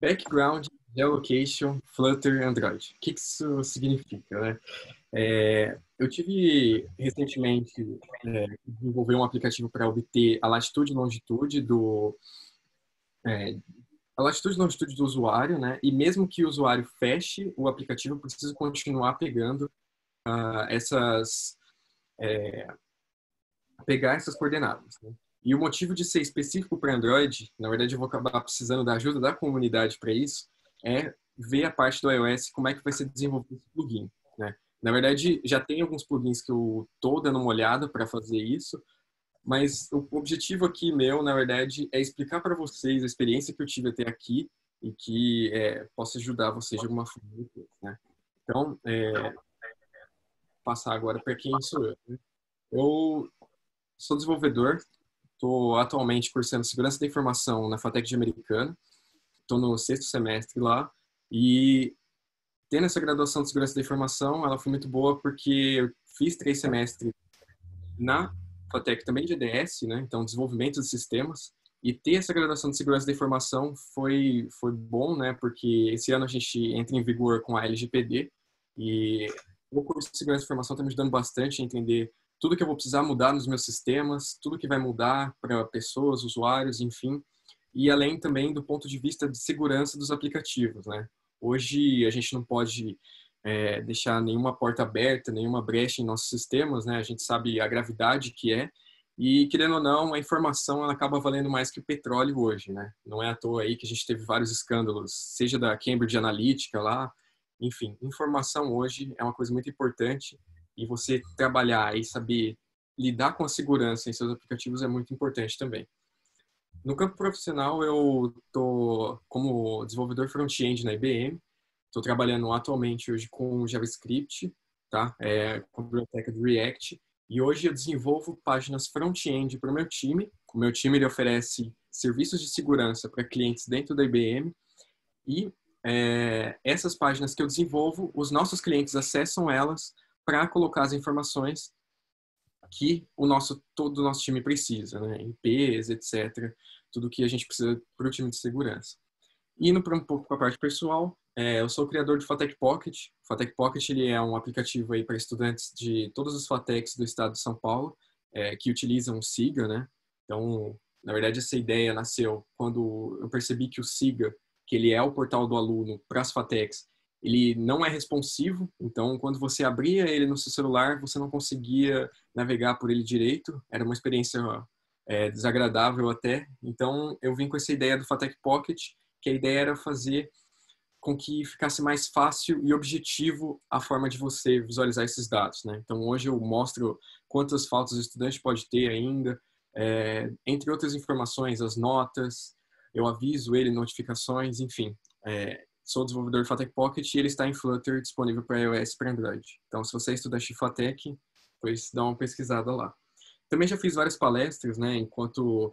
Background, Geolocation, Flutter, Android. O que isso significa, né? Eu tive recentemente desenvolver um aplicativo para obter a latitude e longitude é, a latitude e longitude do usuário, né? E mesmo que o usuário feche o aplicativo, eu preciso continuar pegando essas pegar essas coordenadas, né? E o motivo de ser específico para Android, na verdade eu vou acabar precisando da ajuda da comunidade para isso, é ver a parte do iOS, como é que vai ser desenvolvido esse plugin, né? Na verdade, já tem alguns plugins que eu estou dando uma olhada para fazer isso, mas o objetivo aqui meu, na verdade, é explicar para vocês a experiência que eu tive até aqui e que possa ajudar vocês de alguma forma, né? Então, passar agora para quem sou eu, né? Eu sou desenvolvedor. Estou atualmente cursando Segurança da Informação na FATEC de Americana. Estou no sexto semestre lá. E tendo essa graduação de Segurança da Informação, ela foi muito boa porque eu fiz 3 semestres na FATEC também de EDS, né? Então, desenvolvimento de sistemas. E ter essa graduação de Segurança da Informação foi bom, né? Porque esse ano a gente entra em vigor com a LGPD. E o curso de Segurança da Informação está me ajudando bastante a entender tudo que eu vou precisar mudar nos meus sistemas, tudo que vai mudar para pessoas, usuários, enfim. E além também do ponto de vista de segurança dos aplicativos, né? Hoje a gente não pode deixar nenhuma porta aberta, nenhuma brecha em nossos sistemas, né? A gente sabe a gravidade que é. E, querendo ou não, a informação ela acaba valendo mais que o petróleo hoje, né? Não é à toa aí que a gente teve vários escândalos, seja da Cambridge Analytica lá, enfim, informação hoje é uma coisa muito importante e você trabalhar e saber lidar com a segurança em seus aplicativos é muito importante também. No campo profissional, eu estou como desenvolvedor front-end na IBM. Estou trabalhando atualmente hoje com JavaScript, tá? Com a biblioteca do React. E hoje eu desenvolvo páginas front-end para o meu time. O meu time ele oferece serviços de segurança para clientes dentro da IBM. E essas páginas que eu desenvolvo, os nossos clientes acessam elas para colocar as informações que todo o nosso time precisa, né? IPs, etc. Tudo que a gente precisa para o time de segurança. Indo para um pouco para a parte pessoal, eu sou o criador do FATEC Pocket. O FATEC Pocket ele é um aplicativo aí para estudantes de todos os FATECs do estado de São Paulo, que utilizam o SIGA, né? Então, na verdade, essa ideia nasceu quando eu percebi que o SIGA, que ele é o portal do aluno para as FATECs, ele não é responsivo. Então, quando você abria ele no seu celular, você não conseguia navegar por ele direito. Era uma experiência desagradável até. Então, eu vim com essa ideia do FATEC Pocket, que a ideia era fazer com que ficasse mais fácil e objetivo a forma de você visualizar esses dados, né? Então, hoje eu mostro quantas faltas o estudante pode ter ainda, entre outras informações, as notas, eu aviso ele, notificações, enfim. Sou desenvolvedor do FATEC Pocket e ele está em Flutter, disponível para iOS e para Android. Então, se você estuda FATEC, pois dá uma pesquisada lá. Também já fiz várias palestras, né? Enquanto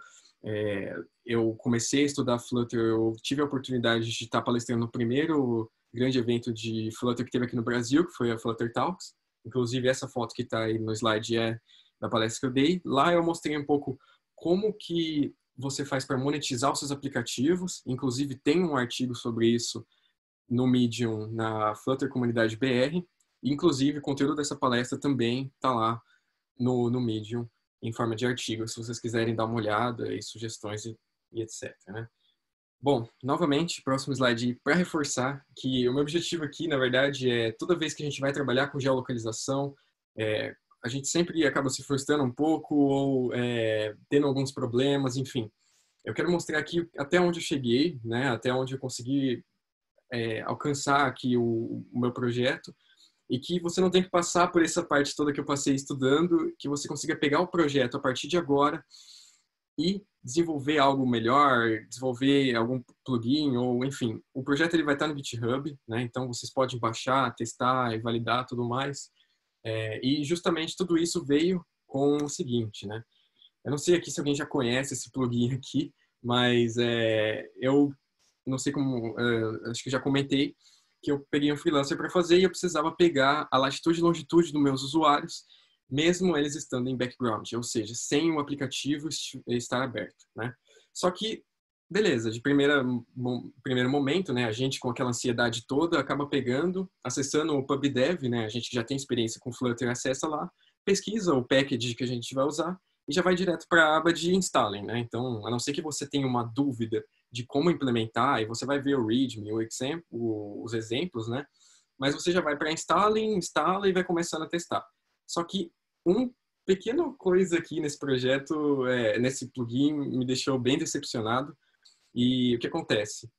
eu comecei a estudar Flutter, eu tive a oportunidade de estar palestrando no primeiro grande evento de Flutter que teve aqui no Brasil, que foi a Flutter Talks. Inclusive, essa foto que está aí no slide é da palestra que eu dei. Lá eu mostrei um pouco como que você faz para monetizar os seus aplicativos. Inclusive, tem um artigo sobre isso no Medium, na Flutter Comunidade BR. Inclusive, o conteúdo dessa palestra também está lá no Medium, em forma de artigo, se vocês quiserem dar uma olhada e sugestões e etc. Né? Bom, novamente, próximo slide para reforçar que o meu objetivo aqui, na verdade, é toda vez que a gente vai trabalhar com geolocalização, a gente sempre acaba se frustrando um pouco ou tendo alguns problemas, enfim. Eu quero mostrar aqui até onde eu cheguei, né, até onde eu consegui alcançar aqui o meu projeto, e que você não tem que passar por essa parte toda que eu passei estudando, que você consiga pegar o projeto a partir de agora e desenvolver algo melhor, desenvolver algum plugin ou enfim. O projeto ele vai estar no GitHub, né? Então vocês podem baixar, testar e validar tudo mais. E justamente tudo isso veio com o seguinte, né? Eu não sei aqui se alguém já conhece esse plugin aqui, mas eu não sei como, acho que já comentei que eu peguei um freelancer para fazer e eu precisava pegar a latitude e longitude dos meus usuários, mesmo eles estando em background, ou seja, sem o aplicativo estar aberto, né? Só que beleza, primeiro momento, né, a gente com aquela ansiedade toda acaba pegando, acessando o PubDev, né, a gente já tem experiência com Flutter, acessa lá, pesquisa o package que a gente vai usar e já vai direto para a aba de installing, né? Então, a não ser que você tenha uma dúvida de como implementar, e você vai ver o README, os exemplos, né? Mas você já vai para installing, instala e vai começando a testar. Só que um pequena coisa aqui nesse projeto, nesse plugin, me deixou bem decepcionado. E o que acontece?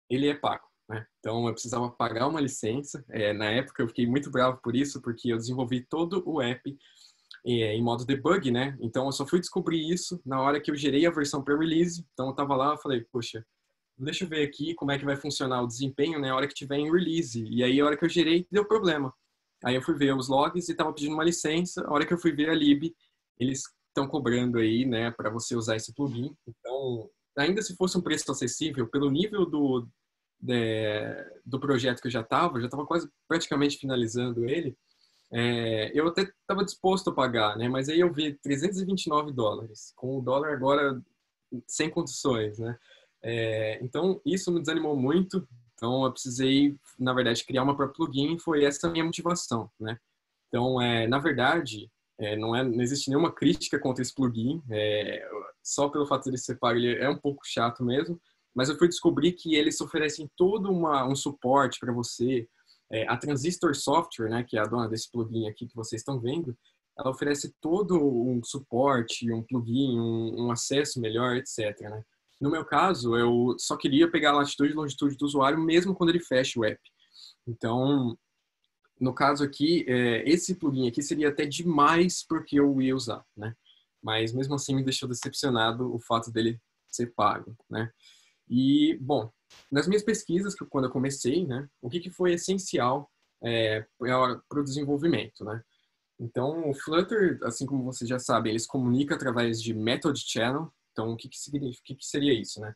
Ele é pago, né? Então eu precisava pagar uma licença. Na época eu fiquei muito bravo por isso, porque eu desenvolvi todo o app em modo debug, né? Então eu só fui descobrir isso na hora que eu gerei a versão pré-release. Então eu tava lá, eu falei, poxa, deixa eu ver aqui como é que vai funcionar o desempenho, né? A hora que tiver em release. E aí a hora que eu gerei, deu problema. Aí eu fui ver os logs e tava pedindo uma licença. A hora que eu fui ver a lib, eles estão cobrando aí, né, para você usar esse plugin. Então, ainda se fosse um preço acessível, pelo nível do projeto que eu já estava quase praticamente finalizando ele, eu até estava disposto a pagar, né? Mas aí eu vi $329, com o dólar agora sem condições, né? Então, isso me desanimou muito. Então, eu precisei, na verdade, criar uma própria plugin. Foi essa a minha motivação, né? Então, na verdade, não existe nenhuma crítica contra esse plugin. Só pelo fato de ele ser pago, ele é um pouco chato mesmo. Mas eu fui descobrir que eles oferecem todo um suporte para você. A Transistor Software, né, que é a dona desse plugin aqui que vocês estão vendo, ela oferece todo um suporte, um plugin, um acesso melhor, etc, né? No meu caso, eu só queria pegar a latitude e longitude do usuário mesmo quando ele fecha o app. Então, no caso aqui, esse plugin aqui seria até demais porque eu ia usar, né? Mas mesmo assim me deixou decepcionado o fato dele ser pago, né? E, bom, nas minhas pesquisas, quando eu comecei, né, o que foi essencial para o desenvolvimento, né? Então, o Flutter, assim como vocês já sabem, eles comunicam através de Method Channel. Então, o que seria isso, né?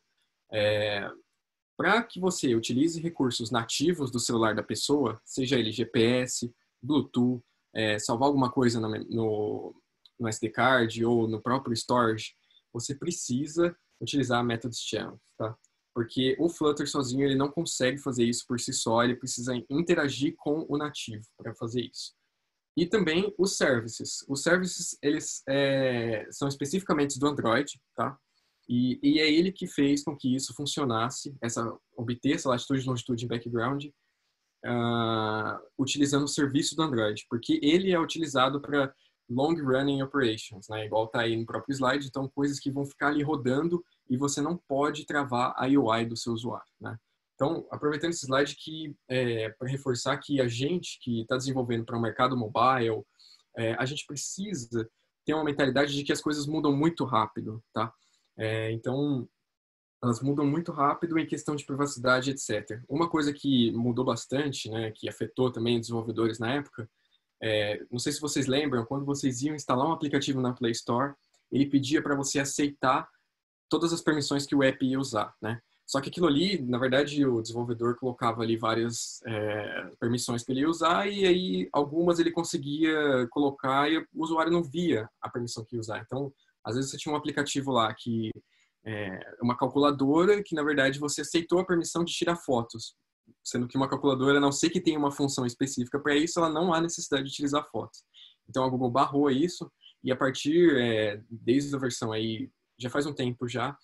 Para que você utilize recursos nativos do celular da pessoa, seja ele GPS, Bluetooth, salvar alguma coisa no SD card ou no próprio storage, você precisa utilizar Methods Channel, tá? Porque o Flutter sozinho ele não consegue fazer isso por si só, ele precisa interagir com o nativo para fazer isso. E também os services. Os services, eles são especificamente do Android, tá? E é ele que fez com que isso funcionasse, obter essa latitude e longitude em background, utilizando o serviço do Android, porque ele é utilizado para long running operations, né? Igual tá aí no próprio slide, então coisas que vão ficar ali rodando e você não pode travar a UI do seu usuário, né? Então, aproveitando esse slide que para reforçar que a gente que está desenvolvendo para o mercado mobile, a gente precisa ter uma mentalidade de que as coisas mudam muito rápido, tá? Então, elas mudam muito rápido em questão de privacidade, etc. Uma coisa que mudou bastante, né, que afetou também os desenvolvedores na época, não sei se vocês lembram, quando vocês iam instalar um aplicativo na Play Store, ele pedia para você aceitar todas as permissões que o app ia usar, né? Só que aquilo ali, na verdade, o desenvolvedor colocava ali várias permissões que ele ia usar e aí algumas ele conseguia colocar e o usuário não via a permissão que ia usar. Então, às vezes você tinha um aplicativo lá que uma calculadora que, na verdade, você aceitou a permissão de tirar fotos, sendo que uma calculadora, a não ser que tenha uma função específica para isso, ela não há necessidade de utilizar fotos. Então, a Google barrou isso e a partir, desde a versão aí, já faz um tempo já,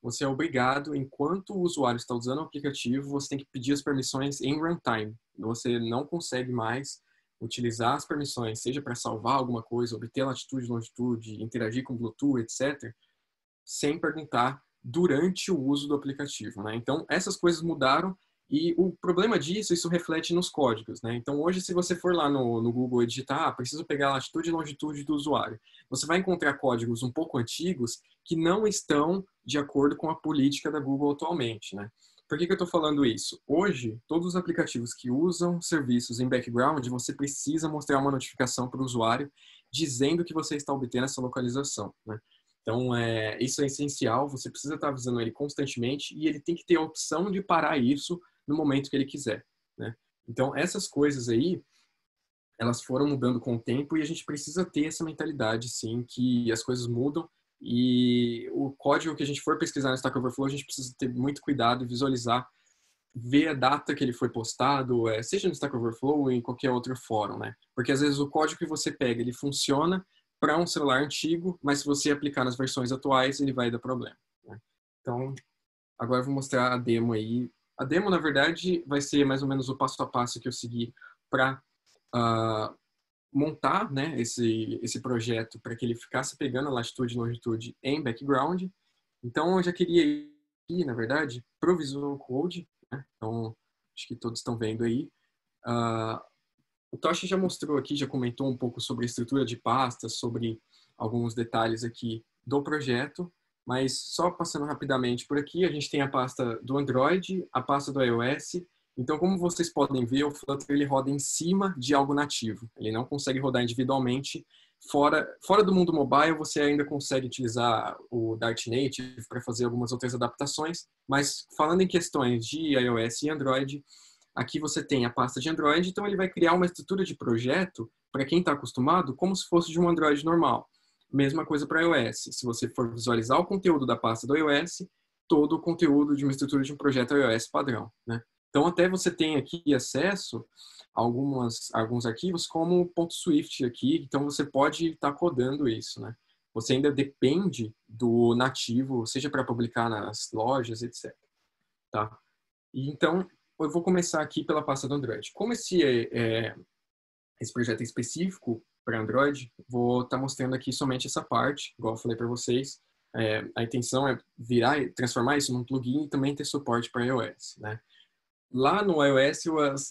você é obrigado, enquanto o usuário está usando o aplicativo, você tem que pedir as permissões em runtime. Você não consegue mais utilizar as permissões, seja para salvar alguma coisa, obter latitude, longitude, interagir com Bluetooth, etc., sem perguntar durante o uso do aplicativo, né? Então, essas coisas mudaram e o problema disso, isso reflete nos códigos, né? Então, hoje, se você for lá no Google e digitar, preciso pegar a latitude e longitude do usuário, você vai encontrar códigos um pouco antigos que não estão de acordo com a política da Google atualmente, né? Por que eu estou falando isso? Hoje, todos os aplicativos que usam serviços em background, você precisa mostrar uma notificação para o usuário dizendo que você está obtendo essa localização, né? Então, isso é essencial, você precisa estar avisando ele constantemente e ele tem que ter a opção de parar isso no momento que ele quiser, né? Então, essas coisas aí, elas foram mudando com o tempo e a gente precisa ter essa mentalidade, sim, que as coisas mudam E o código que a gente for pesquisar no Stack Overflow, a gente precisa ter muito cuidado e visualizar, ver a data que ele foi postado, seja no Stack Overflow ou em qualquer outro fórum, né? Porque às vezes o código que você pega, ele funciona para um celular antigo, mas se você aplicar nas versões atuais, ele vai dar problema, né? Então, agora eu vou mostrar a demo aí. A demo, na verdade, vai ser mais ou menos o passo a passo que eu segui para montar, né, esse projeto para que ele ficasse pegando a latitude e longitude em background. Então, eu já queria ir, na verdade, para o Visual Code, né? Então, acho que todos estão vendo aí. Uh, o Toshi já mostrou aqui, já comentou um pouco sobre a estrutura de pastas, sobre alguns detalhes aqui do projeto, mas só passando rapidamente por aqui, a gente tem a pasta do Android, a pasta do iOS. Então, como vocês podem ver, o Flutter ele roda em cima de algo nativo. Ele não consegue rodar individualmente. Fora do mundo mobile, você ainda consegue utilizar o Dart Native para fazer algumas outras adaptações, mas falando em questões de iOS e Android, aqui você tem a pasta de Android, então ele vai criar uma estrutura de projeto para quem está acostumado, como se fosse de um Android normal. Mesma coisa para iOS. Se você for visualizar o conteúdo da pasta do iOS, todo o conteúdo de uma estrutura de um projeto iOS padrão, né? Então, até você tem aqui acesso a alguns arquivos como .swift aqui, então você pode estar codando isso, né? Você ainda depende do nativo, seja para publicar nas lojas, etc. Tá? E, então, eu vou começar aqui pela pasta do Android. Como esse projeto é específico para Android, vou estar mostrando aqui somente essa parte, igual eu falei para vocês. A intenção é transformar isso num plugin e também ter suporte para iOS, né? Lá no iOS,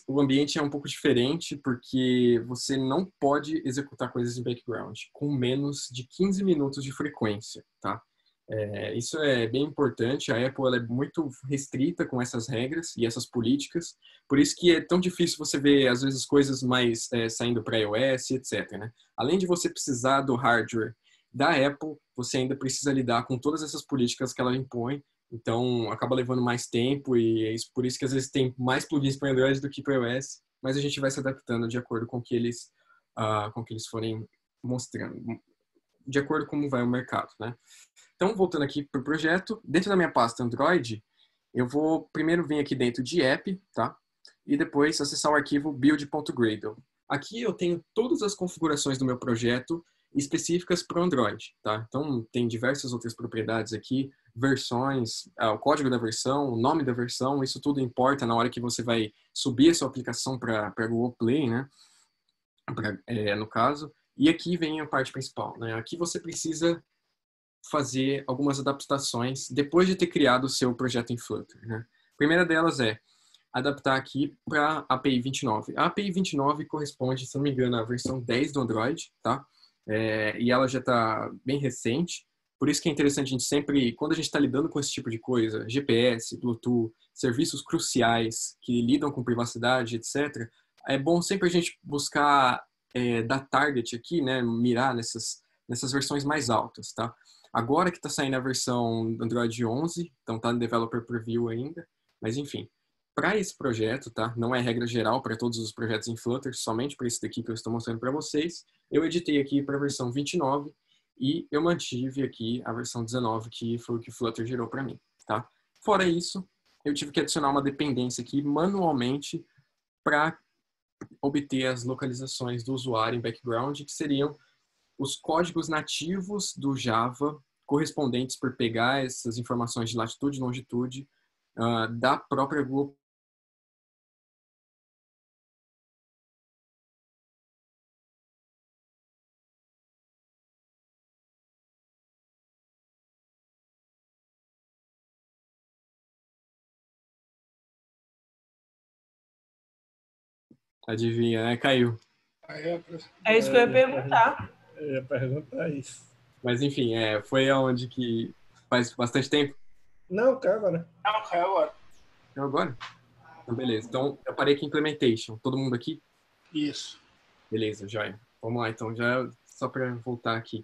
o ambiente é um pouco diferente, porque você não pode executar coisas em background com menos de 15 minutos de frequência, tá? Isso é bem importante. A Apple ela é muito restrita com essas regras e essas políticas. Por isso que é tão difícil você ver, às vezes, coisas mais saindo para iOS, etc, né? Além de você precisar do hardware da Apple, você ainda precisa lidar com todas essas políticas que ela impõe. Então, acaba levando mais tempo e é por isso que, às vezes, tem mais plugins para Android do que para iOS. Mas a gente vai se adaptando de acordo com com que eles forem mostrando, de acordo com como vai o mercado, né? Então, voltando aqui para o projeto, dentro da minha pasta Android, eu vou primeiro vir aqui dentro de app, tá? E depois acessar o arquivo build.gradle. Aqui eu tenho todas as configurações do meu projeto específicas para o Android, tá? Então, tem diversas outras propriedades aqui, versões, o código da versão, o nome da versão, isso tudo importa na hora que você vai subir a sua aplicação para Google Play, né? No caso. E aqui vem a parte principal, né? Aqui você precisa fazer algumas adaptações depois de ter criado o seu projeto em Flutter, né? A primeira delas é adaptar aqui para a API 29. A API 29 corresponde, se não me engano, à versão 10 do Android, tá? E ela já está bem recente, por isso que é interessante a gente sempre, quando a gente está lidando com esse tipo de coisa, GPS, Bluetooth, serviços cruciais que lidam com privacidade, etc., é bom sempre a gente buscar dar target aqui, né? Mirar nessas versões mais altas, tá? Agora que está saindo a versão Android 11, então está no Developer Preview ainda, mas enfim. Para esse projeto, tá? Não é regra geral para todos os projetos em Flutter, somente para esse daqui que eu estou mostrando para vocês. Eu editei aqui para a versão 29 e eu mantive aqui a versão 19, que foi o que o Flutter gerou para mim, tá? Fora isso, eu tive que adicionar uma dependência aqui manualmente para obter as localizações do usuário em background, que seriam os códigos nativos do Java correspondentes por pegar essas informações de latitude e longitude da própria Google. Adivinha, né? Caiu. É isso que eu ia perguntar. Eu ia perguntar isso. Mas enfim, foi aonde que faz bastante tempo? Não, caiu agora. Não, caiu agora. Então agora? Então beleza. Então eu parei aqui em implementation. Todo mundo aqui? Isso. Beleza, joia. Vamos lá, então já só para voltar aqui.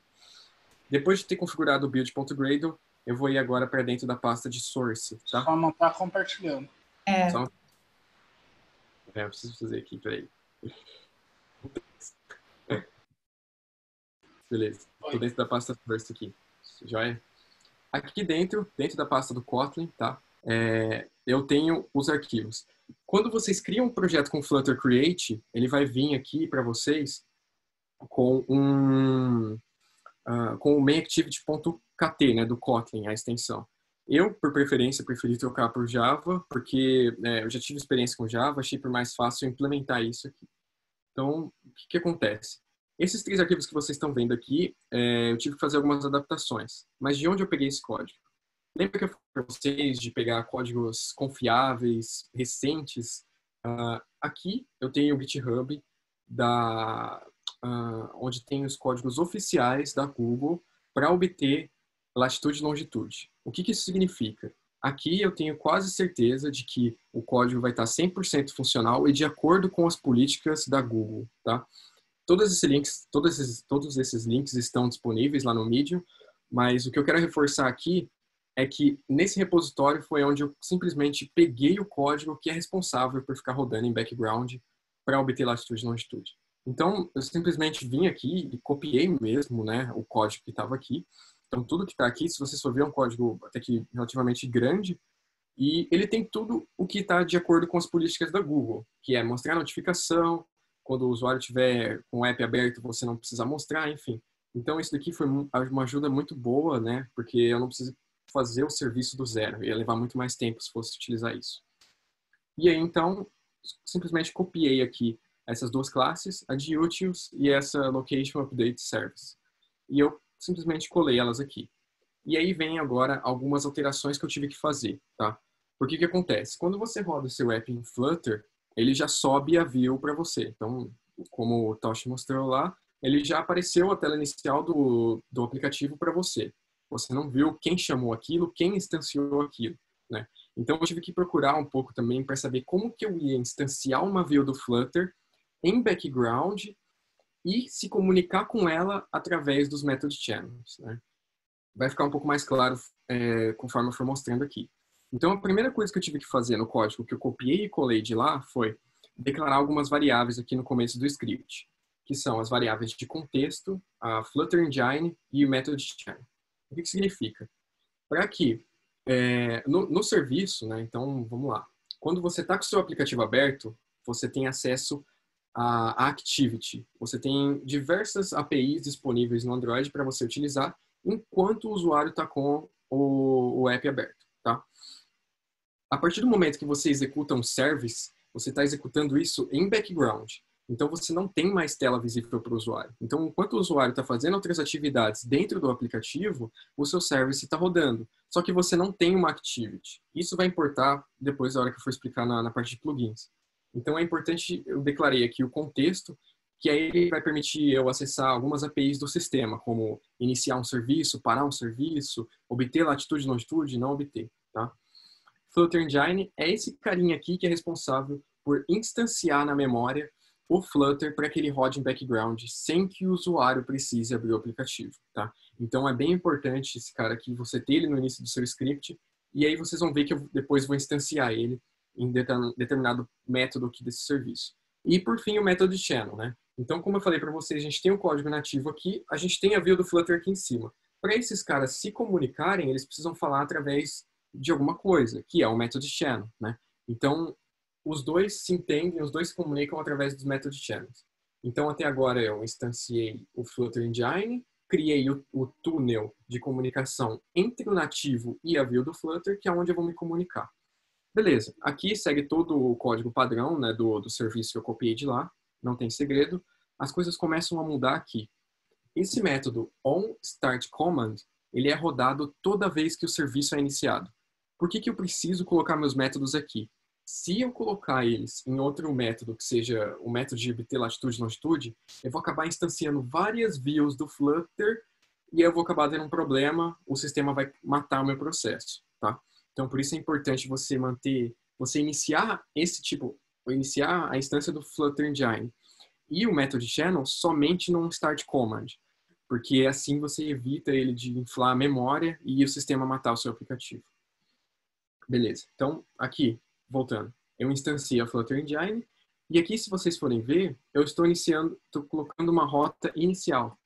Depois de ter configurado o build.gradle, eu vou ir agora para dentro da pasta de source, tá? Só não tá compartilhando. Só... eu preciso fazer aqui, peraí. Beleza. Estou dentro da pasta source aqui. joia? Aqui dentro da pasta do Kotlin, tá? Eu tenho os arquivos. Quando vocês criam um projeto com Flutter Create, ele vai vir aqui para vocês com com o mainActivity.kt, né, do Kotlin, a extensão. Eu, por preferência, preferi trocar por Java, porque eu já tive experiência com Java, achei por mais fácil implementar isso aqui. Então, o que acontece? Esses 3 arquivos que vocês estão vendo aqui, eu tive que fazer algumas adaptações. Mas de onde eu peguei esse código? Lembra que eu falei para vocês de pegar códigos confiáveis, recentes? Aqui eu tenho o GitHub, onde tem os códigos oficiais da Google para obter latitude e longitude. O que isso significa? Aqui eu tenho quase certeza de que o código vai estar 100% funcional e de acordo com as políticas da Google, tá? Todos esses links estão disponíveis lá no Medium, mas o que eu quero reforçar aqui é que nesse repositório foi onde eu simplesmente peguei o código que é responsável por ficar rodando em background para obter latitude e longitude. Então, eu simplesmente vim aqui e copiei mesmo, né, o código que estava aqui. Então, tudo que está aqui, se você for ver, é um código até que relativamente grande, e ele tem tudo o que está de acordo com as políticas da Google, que é mostrar notificação, quando o usuário tiver com o app aberto, você não precisa mostrar, enfim. Então, isso daqui foi uma ajuda muito boa, né, porque eu não preciso fazer o serviço do zero, ia levar muito mais tempo se fosse utilizar isso. E aí, então, simplesmente copiei aqui essas 2 classes, a de utils e essa location update service. E eu simplesmente colei elas aqui. E aí vem agora algumas alterações que eu tive que fazer, tá? Porque o que acontece? Quando você roda o seu app em Flutter, ele já sobe a view para você. Então, como o Toshi mostrou lá, ele já apareceu a tela inicial do aplicativo para você. Você não viu quem chamou aquilo, quem instanciou aquilo, né? Então, eu tive que procurar um pouco também para saber como que eu ia instanciar uma view do Flutter em background e se comunicar com ela através dos method channels, né? Vai ficar um pouco mais claro conforme eu for mostrando aqui. Então, a primeira coisa que eu tive que fazer no código que eu copiei e colei de lá foi declarar algumas variáveis aqui no começo do script, que são as variáveis de contexto, a Flutter Engine e o method channel. O que significa? Para que no serviço, né, então vamos lá, quando você está com o seu aplicativo aberto, você tem acesso a Activity. Você tem diversas APIs disponíveis no Android para você utilizar enquanto o usuário está com o app aberto, tá? A partir do momento que você executa um service, você está executando isso em background. Então, você não tem mais tela visível para o usuário. Então, enquanto o usuário está fazendo outras atividades dentro do aplicativo, o seu service está rodando. Só que você não tem uma activity. Isso vai importar depois da hora que eu for explicar na parte de plugins. Então, é importante, eu declarei aqui o contexto, que aí ele vai permitir eu acessar algumas APIs do sistema, como iniciar um serviço, parar um serviço, obter latitude e longitude, não obter, tá? Flutter Engine é esse carinha aqui que é responsável por instanciar na memória o Flutter para que ele rode em background sem que o usuário precise abrir o aplicativo, tá? Então é bem importante esse cara aqui, você ter ele no início do seu script, e aí vocês vão ver que eu depois vou instanciar ele em determinado método aqui desse serviço. E por fim o method channel, né? Então, como eu falei para vocês, a gente tem um código nativo aqui, a gente tem a view do Flutter aqui em cima. Para esses caras se comunicarem, eles precisam falar através de alguma coisa, que é o method channel, né? Então, os dois se entendem, os dois se comunicam através dos method channels. Então, até agora eu instanciei o Flutter Engine, criei o túnel de comunicação entre o nativo e a view do Flutter, que é onde eu vou me comunicar. Beleza, aqui segue todo o código padrão, né, do serviço que eu copiei de lá, não tem segredo. As coisas começam a mudar aqui. Esse método onStartCommand, ele é rodado toda vez que o serviço é iniciado. Por que eu preciso colocar meus métodos aqui? Se eu colocar eles em outro método, que seja o método de obter latitude e longitude, eu vou acabar instanciando várias views do Flutter e eu vou acabar tendo um problema, o sistema vai matar o meu processo, tá? Então, por isso é importante você iniciar iniciar a instância do Flutter Engine e o method channel somente num start command, porque assim você evita ele de inflar a memória e o sistema matar o seu aplicativo. Beleza, então aqui, voltando, eu instanciei a Flutter Engine e aqui, se vocês forem ver, eu estou colocando uma rota inicial.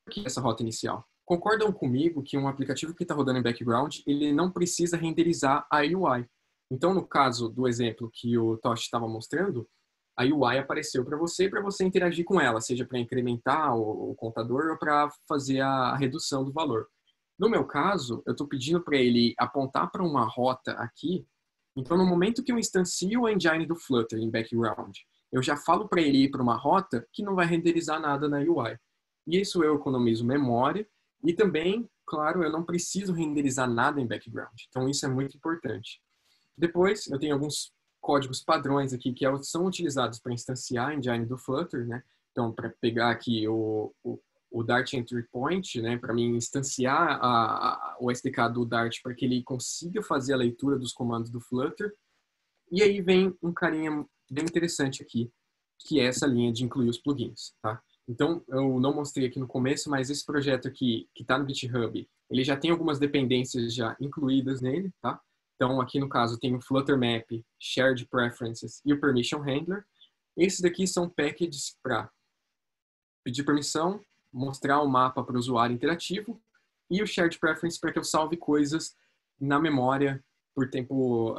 O que é essa rota inicial? concordam comigo que um aplicativo que está rodando em background, ele não precisa renderizar a UI. Então, no caso do exemplo que o Tosh estava mostrando, a UI apareceu para você interagir com ela, seja para incrementar o contador ou para fazer a redução do valor. No meu caso, eu estou pedindo para ele apontar para uma rota aqui. Então, no momento que eu instancio o engine do Flutter em background, eu já falo para ele ir para uma rota que não vai renderizar nada na UI. E isso eu economizo memória e também, claro, eu não preciso renderizar nada em background. Então, isso é muito importante. Depois, eu tenho alguns códigos padrões aqui que são utilizados para instanciar a engine do Flutter, né? Então, para pegar aqui o Dart Entry Point, né, para mim instanciar o SDK do Dart para que ele consiga fazer a leitura dos comandos do Flutter. E aí vem um carinha bem interessante aqui, que é essa linha de incluir os plugins, tá? Então, eu não mostrei aqui no começo, mas esse projeto aqui, que está no GitHub, ele já tem algumas dependências já incluídas nele, tá? Então, aqui no caso, tem o Flutter Map, Shared Preferences e o Permission Handler. Esses daqui são packages para pedir permissão, mostrar o mapa para o usuário interativo e o Shared Preference para que eu salve coisas na memória por tempo...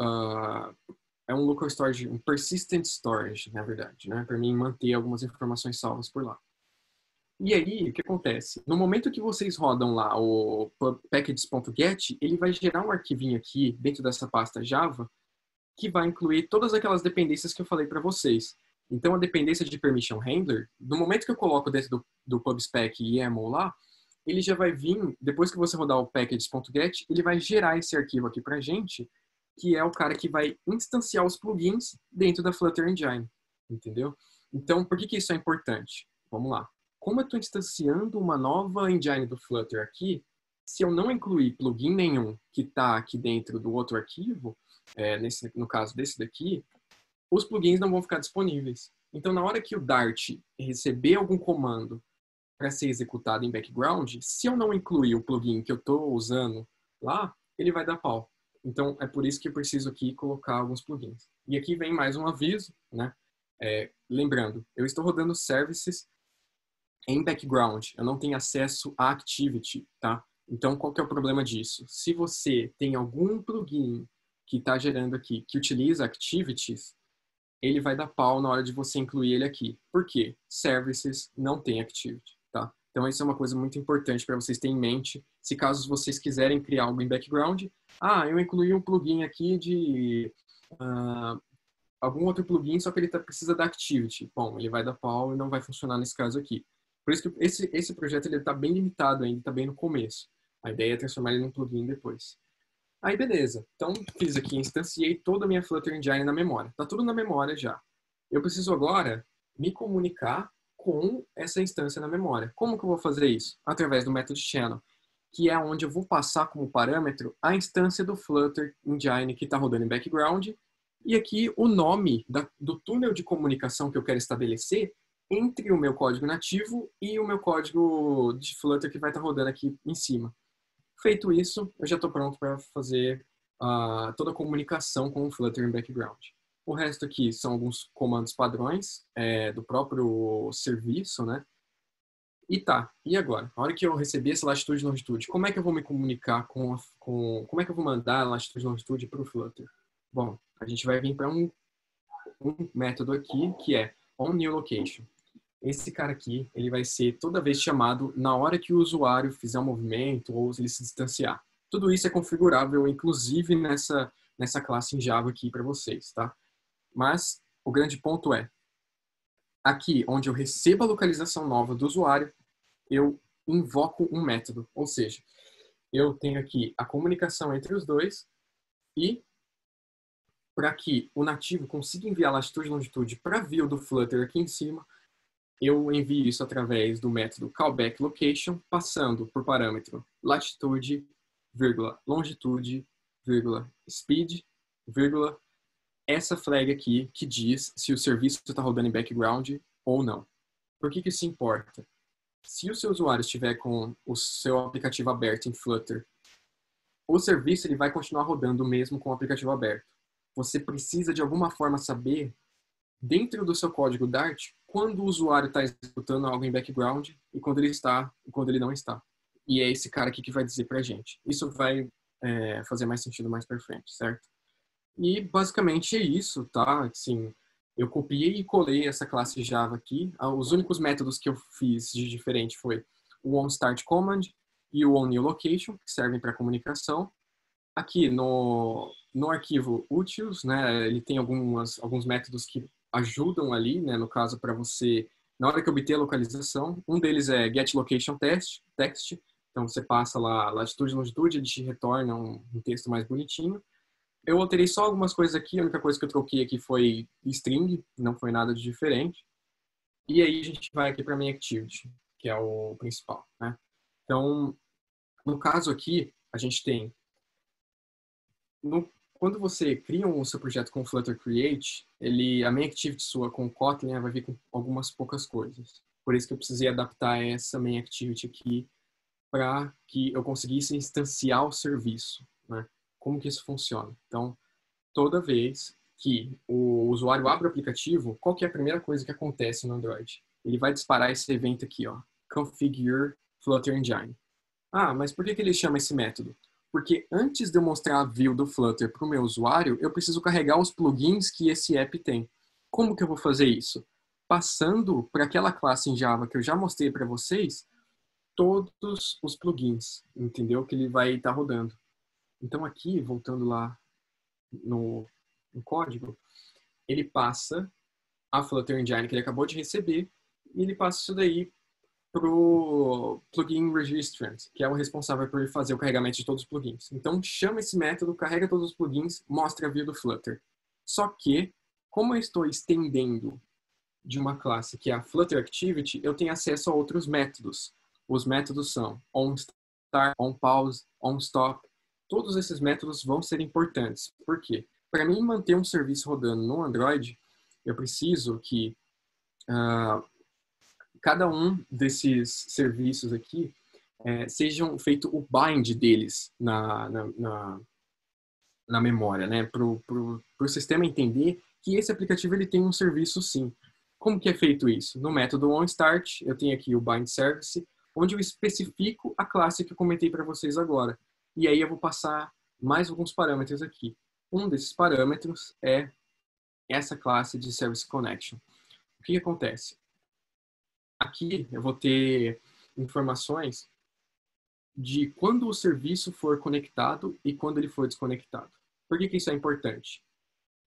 é um local storage, um persistent storage, na verdade, né? Para mim manter algumas informações salvas por lá. E aí, o que acontece? No momento que vocês rodam lá o packages.get, ele vai gerar um arquivinho aqui dentro dessa pasta Java que vai incluir todas aquelas dependências que eu falei para vocês. Então, a dependência de permission handler, no momento que eu coloco dentro do pubspec YAML lá, ele já vai vir, depois que você rodar o packages.get, ele vai gerar esse arquivo aqui para a gente, que é o cara que vai instanciar os plugins dentro da Flutter Engine, entendeu? Então, por que isso é importante? Vamos lá. Como eu estou instanciando uma nova engine do Flutter aqui, se eu não incluir plugin nenhum que está aqui dentro do outro arquivo, no caso desse daqui, os plugins não vão ficar disponíveis. Então, na hora que o Dart receber algum comando para ser executado em background, se eu não incluir o plugin que eu estou usando lá, ele vai dar pau. Então, é por isso que eu preciso aqui colocar alguns plugins. E aqui vem mais um aviso, né? Lembrando, eu estou rodando services em background, eu não tenho acesso à activity, tá? Então, qual que é o problema disso? Se você tem algum plugin que está gerando aqui, que utiliza activities, ele vai dar pau na hora de você incluir ele aqui. Por quê? Services não tem activity, tá? Então, isso é uma coisa muito importante para vocês terem em mente. Se caso vocês quiserem criar algo em background, eu incluí um plugin aqui de algum outro plugin, só que ele precisa da activity. Bom, ele vai dar pau e não vai funcionar nesse caso aqui. Por isso que esse projeto está bem limitado ainda, está bem no começo. A ideia é transformar ele num plugin depois. Aí, beleza. Então, fiz aqui, instanciei toda a minha Flutter Engine na memória. Está tudo na memória já. Eu preciso agora me comunicar com essa instância na memória. Como que eu vou fazer isso? Através do método channel, que é onde eu vou passar como parâmetro a instância do Flutter Engine que está rodando em background. E aqui o nome do túnel de comunicação que eu quero estabelecer entre o meu código nativo e o meu código de Flutter que vai estar rodando aqui em cima. Feito isso, eu já estou pronto para fazer toda a comunicação com o Flutter em background. O resto aqui são alguns comandos padrões do próprio serviço, né? E agora? Na hora que eu receber essa latitude e longitude, como é que eu vou me comunicar como é que eu vou mandar a latitude e longitude para o Flutter? Bom, a gente vai vir para um método aqui que é onNewLocation. Esse cara aqui, ele vai ser toda vez chamado na hora que o usuário fizer um movimento ou ele se distanciar. Tudo isso é configurável, inclusive nessa classe em Java aqui para vocês, tá? Mas o grande ponto é, aqui onde eu recebo a localização nova do usuário, eu invoco um método. Ou seja, eu tenho aqui a comunicação entre os dois e para que o nativo consiga enviar latitude e longitude para a view do Flutter aqui em cima, eu envio isso através do método callbackLocation, passando por parâmetro latitude, longitude, speed, essa flag aqui que diz se o serviço está rodando em background ou não. Por que isso importa? Se o seu usuário estiver com o seu aplicativo aberto em Flutter, o serviço ele vai continuar rodando mesmo com o aplicativo aberto. Você precisa de alguma forma saber, dentro do seu código Dart, quando o usuário está executando algo em background e quando ele não está. e é esse cara aqui que vai dizer pra gente. Isso vai fazer mais sentido mais pra frente, certo? E basicamente é isso, tá? Assim, eu copiei e colei essa classe Java aqui. Os únicos métodos que eu fiz de diferente foi o onStartCommand e o onNewLocation, que servem para comunicação. Aqui no arquivo utils, né, ele tem alguns métodos que ajudam ali, né, no caso para você, na hora que obter a localização. Um deles é getLocationText, então você passa lá latitude e longitude, ele te retorna um texto mais bonitinho. Eu alterei só algumas coisas aqui, a única coisa que eu troquei aqui foi string, não foi nada de diferente. E aí a gente vai aqui para MainActivity, que é o principal, né? Então, no caso aqui, a gente tem quando você cria o seu projeto com o Flutter Create, a main activity sua com o Kotlin vai vir com algumas poucas coisas. Por isso que eu precisei adaptar essa main activity aqui para que eu conseguisse instanciar o serviço, né? Como que isso funciona? Então, toda vez que o usuário abre o aplicativo, qual que é a primeira coisa que acontece no Android? Ele vai disparar esse evento aqui, ó, configure Flutter Engine. Ah, mas por que ele chama esse método? Porque antes de eu mostrar a view do Flutter para o meu usuário, eu preciso carregar os plugins que esse app tem. Como que eu vou fazer isso? Passando para aquela classe em Java que eu já mostrei para vocês, todos os plugins, entendeu? Que ele vai estar rodando. Então aqui, voltando lá no código, ele passa a Flutter Engine que ele acabou de receber e ele passa isso daí pro plugin registrant, que é o responsável por fazer o carregamento de todos os plugins. Então, chama esse método, carrega todos os plugins, mostra a view do Flutter. Só que, como eu estou estendendo de uma classe que é a Flutter Activity, eu tenho acesso a outros métodos. Os métodos são onStart, onPause, onStop. Todos esses métodos vão ser importantes. Por quê? Para mim manter um serviço rodando no Android, eu preciso que cada um desses serviços aqui sejam feito o bind deles na memória, né? Para o sistema entender que esse aplicativo ele tem um serviço sim. Como que é feito isso? No método onStart, eu tenho aqui o bind service, onde eu especifico a classe que eu comentei para vocês agora. E aí eu vou passar mais alguns parâmetros aqui. Um desses parâmetros é essa classe de Service Connection. O que acontece? Aqui eu vou ter informações de quando o serviço for conectado e quando ele for desconectado. Por que isso é importante?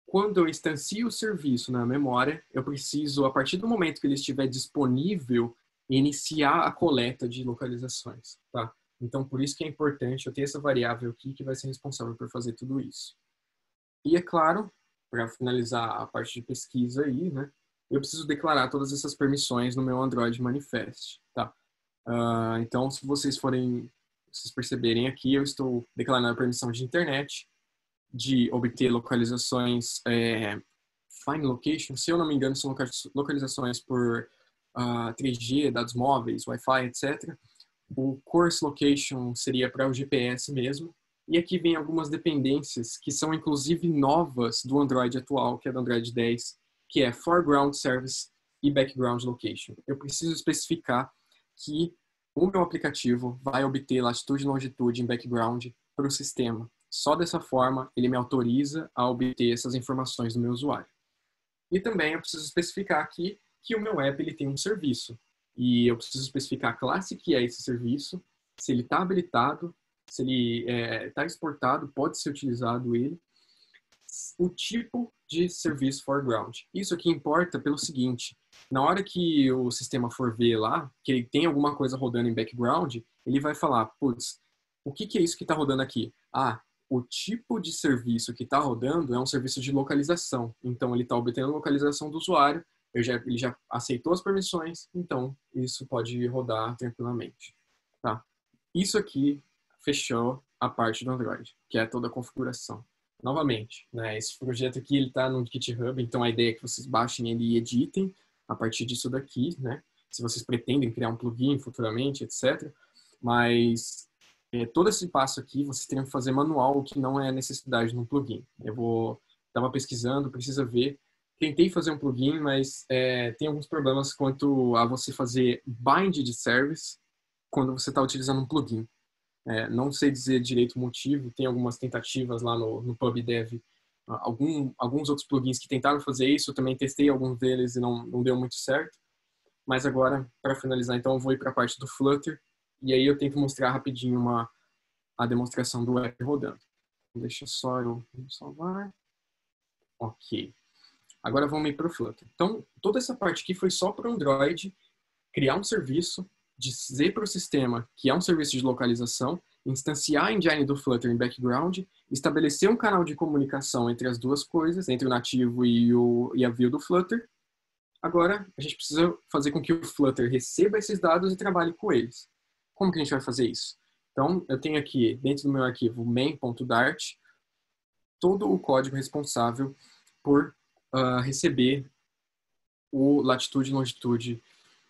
Quando eu instancio o serviço na memória, eu preciso, a partir do momento que ele estiver disponível, iniciar a coleta de localizações, tá? Então, por isso que é importante eu ter essa variável aqui que vai ser responsável por fazer tudo isso. E, é claro, para finalizar a parte de pesquisa aí, né? Eu preciso declarar todas essas permissões no meu Android Manifest, tá? Então, se vocês perceberem aqui, eu estou declarando a permissão de internet, de obter localizações Fine Location, se eu não me engano, são localizações por 3G, dados móveis, Wi-Fi, etc. O Course Location seria para o GPS mesmo. E aqui vem algumas dependências que são inclusive novas do Android atual, que é do Android 10, que é Foreground Service e Background Location. Eu preciso especificar que o meu aplicativo vai obter latitude e longitude em background para o sistema. Só dessa forma, ele me autoriza a obter essas informações do meu usuário. E também eu preciso especificar aqui que o meu app ele tem um serviço. E eu preciso especificar a classe que é esse serviço, se ele está habilitado, se ele está exportado, pode ser utilizado ele, o tipo de serviço foreground. Isso aqui importa pelo seguinte, na hora que o sistema for ver lá, que ele tem alguma coisa rodando em background, ele vai falar, putz, o que é isso que está rodando aqui? Ah, o tipo de serviço que está rodando é um serviço de localização. Então, ele está obtendo a localização do usuário, ele já aceitou as permissões, então isso pode rodar tranquilamente. Tá? Isso aqui fechou a parte do Android, que é toda a configuração. Novamente, né, esse projeto aqui está no GitHub, então a ideia é que vocês baixem ele e editem a partir disso daqui, né? Se vocês pretendem criar um plugin futuramente, etc. Mas todo esse passo aqui vocês teriam que fazer manual, o que não é necessidade num plugin. Estava pesquisando, precisa ver. Tentei fazer um plugin, mas tem alguns problemas quanto a você fazer bind de service quando você está utilizando um plugin. Não sei dizer direito o motivo, tem algumas tentativas lá no PubDev, alguns outros plugins que tentaram fazer isso, eu também testei alguns deles e não deu muito certo. Mas agora, para finalizar, então, eu vou ir para a parte do Flutter, e aí eu tento mostrar rapidinho a demonstração do app rodando. Deixa só eu salvar. Ok. Agora vamos ir para o Flutter. Então, toda essa parte aqui foi só para o Android criar um serviço, dizer para o sistema que é um serviço de localização, instanciar a engine do Flutter em background, estabelecer um canal de comunicação entre as duas coisas, entre o nativo e a view do Flutter. Agora, a gente precisa fazer com que o Flutter receba esses dados e trabalhe com eles. Como que a gente vai fazer isso? Então, eu tenho aqui, dentro do meu arquivo main.dart, todo o código responsável por receber o latitude e longitude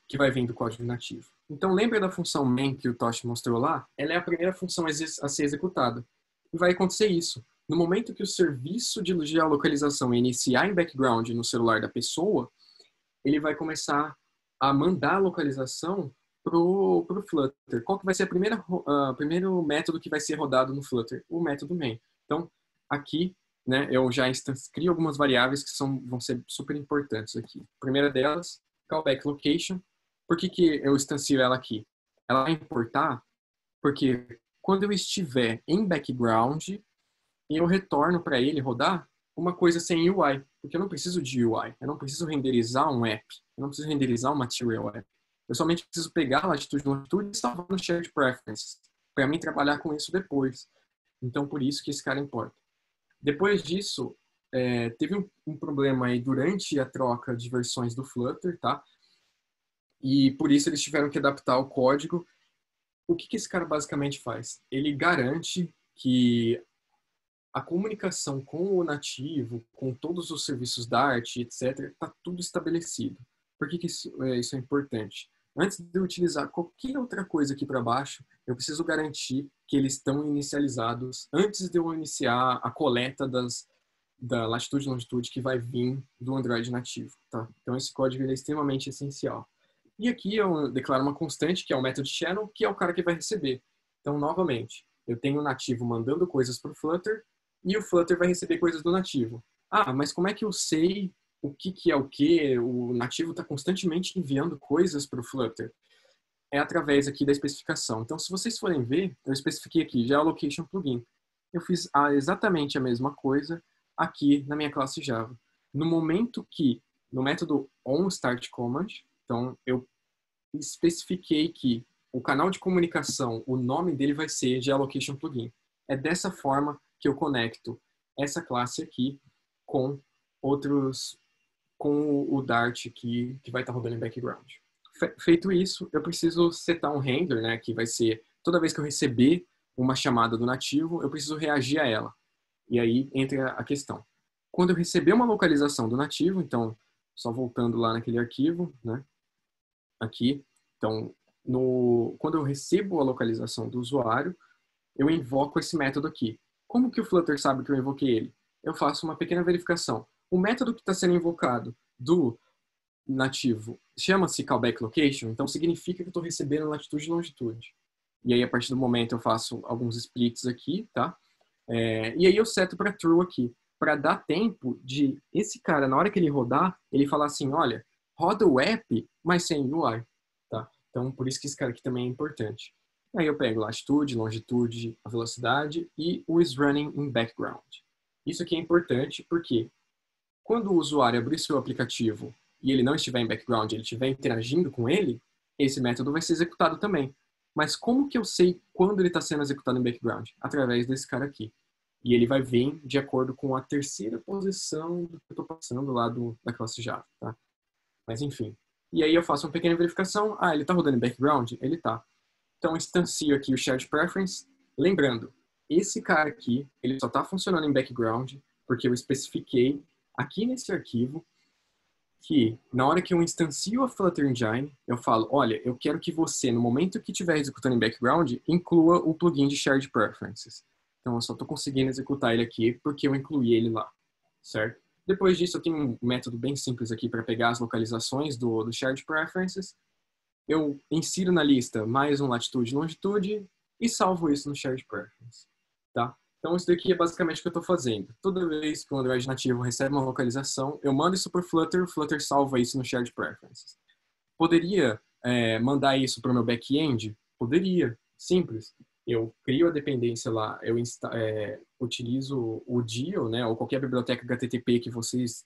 que vai vir do código nativo. Então, lembra da função main que o Toshi mostrou lá? Ela é a primeira função a ser executada. E vai acontecer isso. No momento que o serviço de geolocalização iniciar em background no celular da pessoa, ele vai começar a mandar a localização para o Flutter. Qual que vai ser o primeiro método que vai ser rodado no Flutter? O método main. Então, aqui, né, eu já crio algumas variáveis que vão ser super importantes aqui. A primeira delas, callback location. Por que eu instancio ela aqui? Ela vai importar porque quando eu estiver em background, eu retorno para ele rodar uma coisa sem UI, porque eu não preciso de UI, eu não preciso renderizar um app, eu não preciso renderizar um material app. Eu somente preciso pegar a latitude e longitude e salvar no shared preferences, para mim trabalhar com isso depois. Então, por isso que esse cara importa. Depois disso, teve um problema aí durante a troca de versões do Flutter, tá? E por isso eles tiveram que adaptar o código. O que esse cara basicamente faz? Ele garante que a comunicação com o nativo, com todos os serviços Dart, etc., está tudo estabelecido. Por que isso é importante? Antes de eu utilizar qualquer outra coisa aqui para baixo, eu preciso garantir que eles estão inicializados antes de eu iniciar a coleta da latitude e longitude que vai vir do Android nativo. Tá? Então esse código é extremamente essencial. E aqui eu declaro uma constante, que é o método channel, que é o cara que vai receber. Então, novamente, eu tenho o nativo mandando coisas para o Flutter e o Flutter vai receber coisas do nativo. Ah, mas como é que eu sei o que é o que? O nativo está constantemente enviando coisas para o Flutter. É através aqui da especificação. Então, se vocês forem ver, eu especifiquei aqui, Geolocation Plugin. Eu fiz exatamente a mesma coisa aqui na minha classe Java. No momento que, no método onStartCommand, então, eu especifiquei que o canal de comunicação, o nome dele vai ser Geolocation Plugin. É dessa forma que eu conecto essa classe aqui com o Dart que vai estar rodando em background. Feito isso, eu preciso setar um handler, né, que vai ser, toda vez que eu receber uma chamada do nativo, eu preciso reagir a ela. E aí entra a questão. Quando eu receber uma localização do nativo, então, só voltando lá naquele arquivo, né, aqui. Então, quando eu recebo a localização do usuário, eu invoco esse método aqui. Como que o Flutter sabe que eu invoquei ele? Eu faço uma pequena verificação. O método que está sendo invocado do nativo chama-se callback location, então significa que eu estou recebendo latitude e longitude. E aí, a partir do momento, eu faço alguns splits aqui, tá? E aí eu seto para true aqui, para dar tempo de esse cara, na hora que ele rodar, ele falar assim, olha, roda o app, mas sem UI, tá? Então, por isso que esse cara aqui também é importante. Aí eu pego latitude, longitude, a velocidade e o is running in background. Isso aqui é importante porque quando o usuário abrir seu aplicativo e ele não estiver em background, ele estiver interagindo com ele, esse método vai ser executado também. Mas como que eu sei quando ele está sendo executado em background? Através desse cara aqui. E ele vai vir de acordo com a terceira posição do que eu estou passando lá da classe Java, tá? Mas enfim. E aí eu faço uma pequena verificação. Ah, ele está rodando em background? Ele está. Então, instancio aqui o Shared Preference. Lembrando, esse cara aqui, ele só está funcionando em background porque eu especifiquei aqui nesse arquivo que, na hora que eu instancio a Flutter Engine, eu falo, olha, eu quero que você, no momento que estiver executando em background, inclua o plugin de Shared Preferences. Então, eu só estou conseguindo executar ele aqui porque eu incluí ele lá, certo? Depois disso, eu tenho um método bem simples aqui para pegar as localizações do Shared Preferences. eu insiro na lista mais um latitude e longitude e salvo isso no Shared Preference, tá? Então, isso daqui é basicamente o que eu estou fazendo. Toda vez que o Android nativo recebe uma localização, eu mando isso para o Flutter salva isso no Shared Preferences. Poderia mandar isso para o meu back-end? Poderia, simples. Eu crio a dependência lá, eu utilizo o DIO, né, ou qualquer biblioteca HTTP que vocês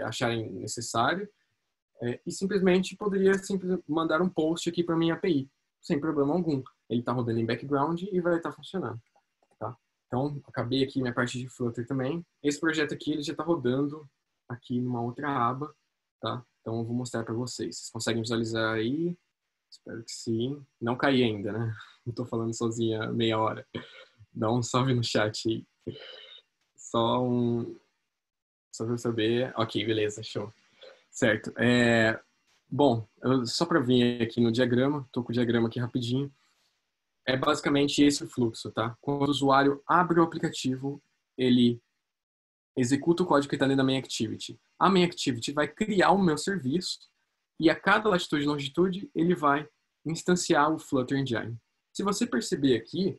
acharem necessário, e simplesmente poderia mandar um post aqui para minha API, sem problema algum. Ele está rodando em background e vai estar funcionando. Tá? Então, acabei aqui minha parte de Flutter também. Esse projeto aqui ele já está rodando aqui numa outra aba. Tá? Então, eu vou mostrar para vocês. Vocês conseguem visualizar aí? Espero que sim. Não caí ainda, né? Não estou falando sozinha meia hora. Dá um salve no chat aí. Só para eu saber. Ok, beleza, show. Certo. Bom, só para vir aqui no diagrama, estou com o diagrama aqui rapidinho. É basicamente esse o fluxo, tá? Quando o usuário abre o aplicativo, ele executa o código que está dentro da main activity. A main activity vai criar o meu serviço e a cada latitude e longitude ele vai instanciar o Flutter Engine. Se você perceber aqui,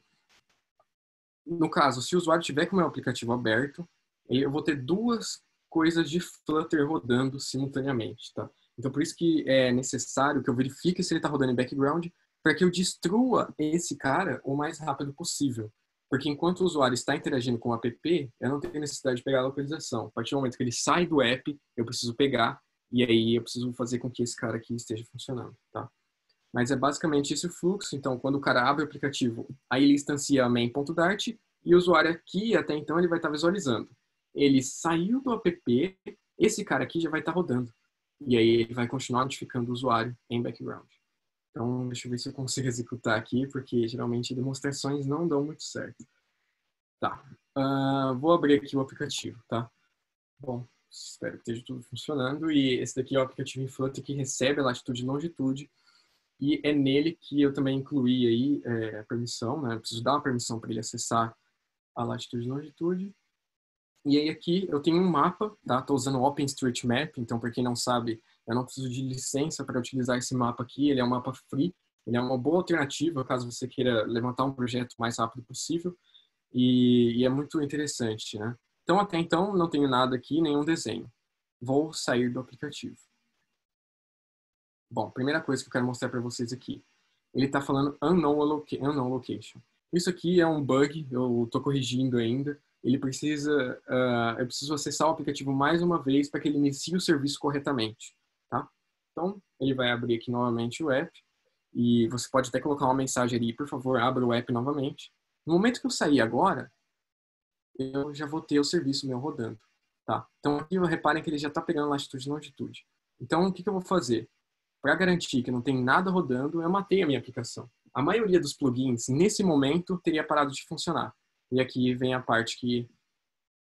no caso, se o usuário tiver com o meu aplicativo aberto, eu vou ter duas coisas de Flutter rodando simultaneamente, tá? Então, por isso que é necessário que eu verifique se ele está rodando em background para que eu destrua esse cara o mais rápido possível. Porque enquanto o usuário está interagindo com o app, eu não tenho necessidade de pegar a localização. A partir do momento que ele sai do app, eu preciso pegar e aí eu preciso fazer com que esse cara aqui esteja funcionando, tá? Mas é basicamente esse o fluxo. Então, quando o cara abre o aplicativo, aí ele instancia a main.dart e o usuário aqui, até então, ele vai estar visualizando. Ele saiu do app, esse cara aqui já vai estar rodando. E aí ele vai continuar notificando o usuário em background. Então, deixa eu ver se eu consigo executar aqui, porque geralmente demonstrações não dão muito certo. Tá. Vou abrir aqui o aplicativo, tá? Bom, espero que esteja tudo funcionando. E esse daqui é o aplicativo em Flutter que recebe a latitude e longitude. E é nele que eu também incluí aí a permissão, né? Eu preciso dar uma permissão para ele acessar a latitude e longitude. E aí aqui eu tenho um mapa, tá? Estou usando o OpenStreetMap, então para quem não sabe, eu não preciso de licença para utilizar esse mapa aqui, ele é um mapa free, ele é uma boa alternativa caso você queira levantar um projeto o mais rápido possível e é muito interessante, né? Então até então não tenho nada aqui, nenhum desenho. Vou sair do aplicativo. Bom, primeira coisa que eu quero mostrar para vocês aqui. Ele está falando unknown location. Isso aqui é um bug, eu estou corrigindo ainda. Ele precisa, eu preciso acessar o aplicativo mais uma vez para que ele inicie o serviço corretamente, tá? Então, ele vai abrir aqui novamente o app e você pode até colocar uma mensagem ali, por favor, abra o app novamente. No momento que eu sair agora, eu já vou ter o serviço meu rodando, tá? Então, aqui reparem que ele já está pegando latitude e longitude. Então, o que eu vou fazer? Para garantir que não tem nada rodando, eu matei a minha aplicação. A maioria dos plugins, nesse momento, teria parado de funcionar. E aqui vem a parte que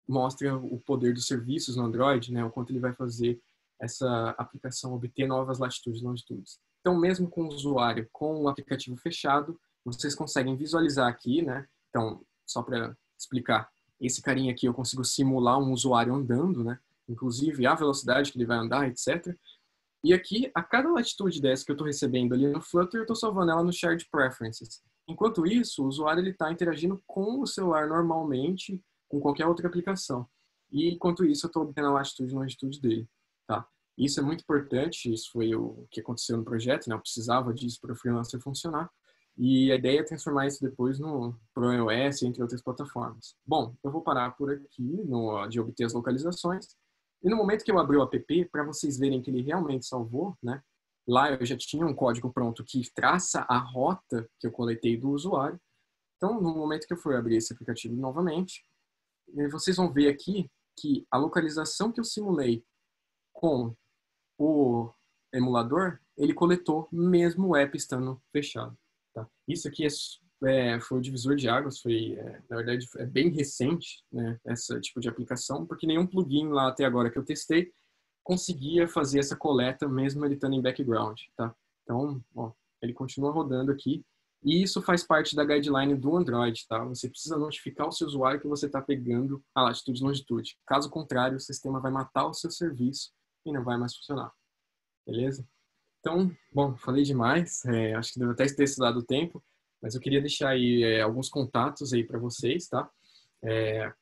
mostra o poder dos serviços no Android, né, o quanto ele vai fazer essa aplicação obter novas latitudes e longitudes. Então, mesmo com o usuário com o aplicativo fechado, vocês conseguem visualizar aqui, né? Então, só para explicar, esse carinha aqui eu consigo simular um usuário andando, né? Inclusive a velocidade que ele vai andar, etc. E aqui, a cada latitude dessa que eu estou recebendo ali no Flutter, eu estou salvando ela no Shared Preferences. Enquanto isso, o usuário está interagindo com o celular normalmente, com qualquer outra aplicação. E enquanto isso, eu estou obtendo a latitude e longitude dele. Tá? Isso é muito importante, isso foi o que aconteceu no projeto, né? Eu precisava disso para o freelancer funcionar. E a ideia é transformar isso depois no Pro iOS, entre outras plataformas. Bom, eu vou parar por aqui de obter as localizações. E no momento que eu abri o app, para vocês verem que ele realmente salvou, né? Lá eu já tinha um código pronto que traça a rota que eu coletei do usuário. Então, no momento que eu for abrir esse aplicativo novamente, vocês vão ver aqui que a localização que eu simulei com o emulador, ele coletou mesmo o app estando fechado. Tá? Isso aqui foi o divisor de águas, na verdade, é bem recente, né, esse tipo de aplicação, porque nenhum plugin lá até agora que eu testei conseguia fazer essa coleta mesmo ele estando em background, tá? Então, ó, ele continua rodando aqui e isso faz parte da guideline do Android, tá? Você precisa notificar o seu usuário que você está pegando a latitude e longitude. Caso contrário, o sistema vai matar o seu serviço e não vai mais funcionar. Beleza? Então, bom, falei demais, acho que devo até ter estudado o tempo, mas eu queria deixar aí alguns contatos aí para vocês, tá? É,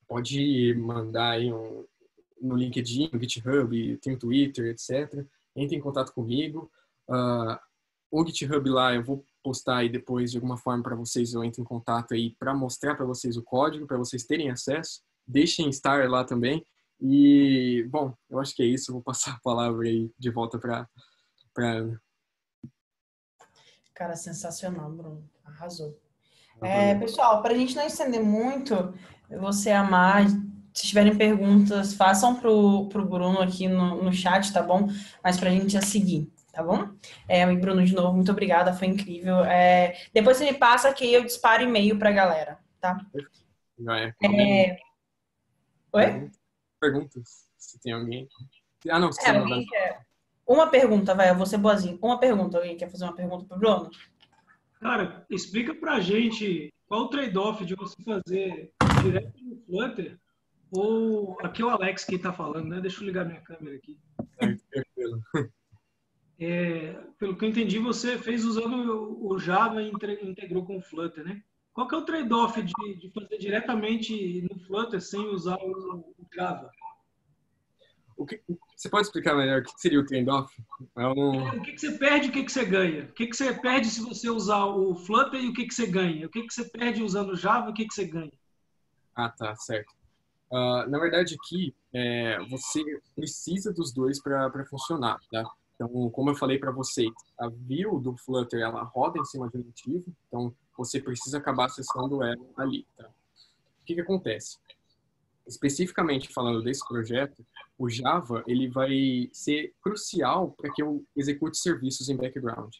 pode mandar aí no LinkedIn, no GitHub, tem o Twitter, etc. Entre em contato comigo. O GitHub lá eu vou postar aí depois de alguma forma para vocês, eu entro em contato aí para mostrar para vocês o código, para vocês terem acesso. Deixem estar lá também. E, bom, eu acho que é isso. Eu vou passar a palavra aí de volta para Ana. Cara, sensacional, Bruno. Arrasou. Valeu. Pessoal, para a gente não estender muito, você amar, se tiverem perguntas, façam pro Bruno aqui no chat, tá bom? Mas para a gente já seguir, tá bom? E Bruno, de novo, muito obrigada, foi incrível. Depois você me passa que eu disparo e-mail para a galera, tá? Já Oi? Perguntas, se tem alguém. Ah, não, se você mandar. Uma pergunta, vai, eu vou ser boazinha. Uma pergunta, alguém quer fazer uma pergunta pro Bruno? Cara, explica pra gente qual o trade-off de você fazer direto no Flutter ou... Aqui é o Alex que tá falando, né? Deixa eu ligar minha câmera aqui. Tranquilo. Pelo que eu entendi, você fez usando o Java e integrou com o Flutter, né? Qual que é o trade-off de fazer diretamente no Flutter sem usar o Java? Você pode explicar melhor o que seria o trade-off? O que você perde e o que você ganha? O que você perde se você usar o Flutter e o que você ganha? O que você perde usando o Java e o que você ganha? Ah, tá, certo. Na verdade, aqui, você precisa dos dois para funcionar, tá? Então, como eu falei para vocês, a view do Flutter, ela roda em cima de um nativo, então você precisa acabar acessando ela ali, tá? O que acontece? Especificamente falando desse projeto, o Java ele vai ser crucial para que eu execute serviços em background,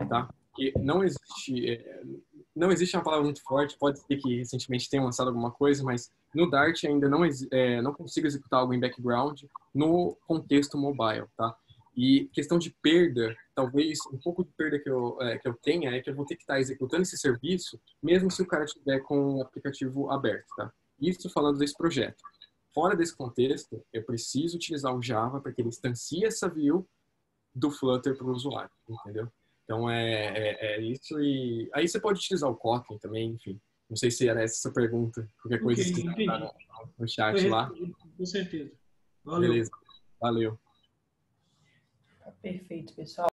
tá? Porque não existe uma palavra muito forte, pode ser que recentemente tenha lançado alguma coisa, mas no Dart ainda não consigo executar algo em background no contexto mobile, tá? E questão de perda, talvez um pouco de perda que eu tenha é que eu vou ter que estar executando esse serviço, mesmo se o cara estiver com o aplicativo aberto, tá? Isso falando desse projeto. Fora desse contexto, eu preciso utilizar o Java para que ele instancie essa view do Flutter para o usuário, entendeu? Então, é isso. E aí você pode utilizar o Kotlin também, enfim. Não sei se era essa a sua pergunta. Qualquer coisa que você no chat lá. Com certeza. Valeu. Beleza. Valeu. Perfeito, pessoal.